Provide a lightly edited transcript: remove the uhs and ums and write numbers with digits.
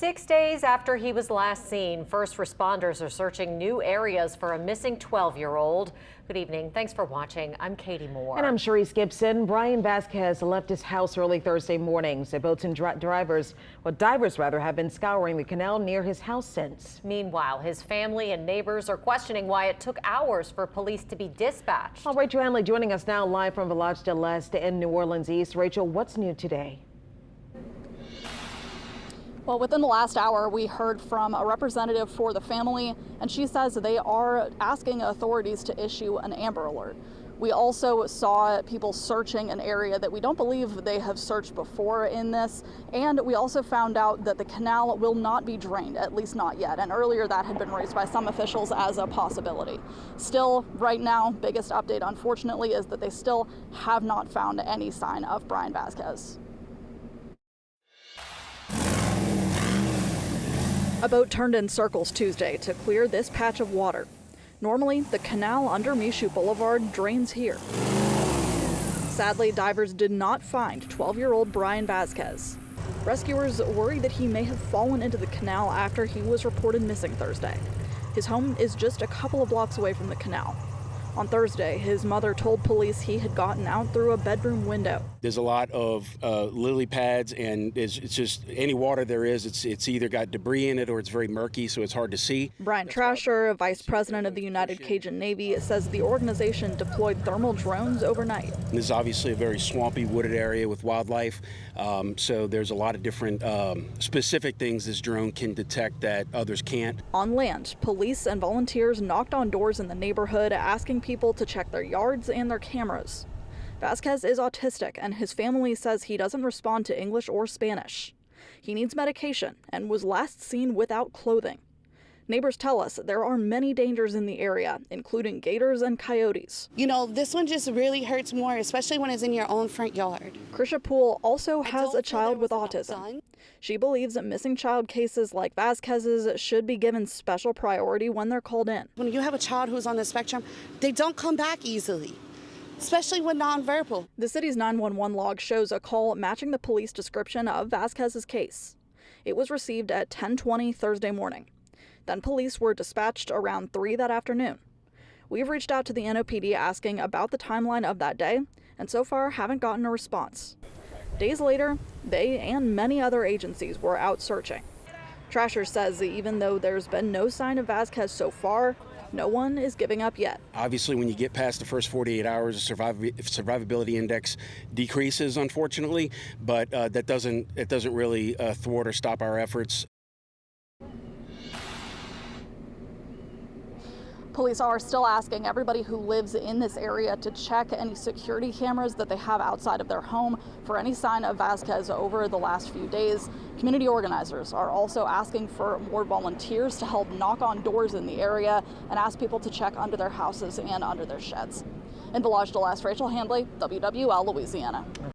6 days after he was last seen, first responders are searching new areas for a missing 12-year-old. Good evening. Thanks for watching. I'm Katie Moore. And I'm Cherise Gibson. Bryan Vasquez left his house early Thursday morning. So boats and divers have been scouring the canal near his house since. Meanwhile, his family and neighbors are questioning why it took hours for police to be dispatched. Rachel Hanley joining us now live from Village de l'Est in New Orleans East. Rachel, what's new today? Well, within the last hour, we heard from a representative for the family, and she says they are asking authorities to issue an Amber Alert. We also saw people searching an area that we don't believe they have searched before in this, and we also found out that the canal will not be drained, at least not yet, and earlier that had been raised by some officials as a possibility. Still, right now, biggest update, unfortunately, is that they still have not found any sign of Bryan Vasquez. A boat turned in circles Tuesday to clear this patch of water. Normally, the canal under Michoud Boulevard drains here. Sadly, divers did not find 12-year-old Bryan Vasquez. Rescuers worry that he may have fallen into the canal after he was reported missing Thursday. His home is just a couple of blocks away from the canal. On Thursday, his mother told police he had gotten out through a bedroom window. There's a lot of lily pads, and it's just any water there is, it's either got debris in it or it's very murky, so it's hard to see. Brian Trasher, vice president of the United Cajun Navy, says the organization deployed thermal drones overnight. This is obviously a very swampy, wooded area with wildlife, so there's a lot of different specific things this drone can detect that others can't. On land, police and volunteers knocked on doors in the neighborhood asking people to check their yards and their cameras. Vasquez is autistic, and his family says he doesn't respond to English or Spanish. He needs medication and was last seen without clothing. Neighbors tell us there are many dangers in the area, including gators and coyotes. You know, this one just really hurts more, especially when it's in your own front yard. Krisha Poole also has a child with autism. She believes that missing child cases like Vasquez's should be given special priority when they're called in. When you have a child who's on the spectrum, they don't come back easily, especially when nonverbal. The city's 911 log shows a call matching the police description of Vasquez's case. It was received at 10:20 Thursday morning. Then police were dispatched around 3 that afternoon. We've reached out to the NOPD asking about the timeline of that day, and so far haven't gotten a response. Days later, they and many other agencies were out searching. Trasher says even though there's been no sign of Vasquez so far, no one is giving up yet. Obviously, when you get past the first 48 hours, the survivability index decreases, unfortunately, but it doesn't really thwart or stop our efforts. Police are still asking everybody who lives in this area to check any security cameras that they have outside of their home for any sign of Vasquez over the last few days. Community organizers are also asking for more volunteers to help knock on doors in the area and ask people to check under their houses and under their sheds. In Village de l'Est, Rachel Handley, WWL Louisiana.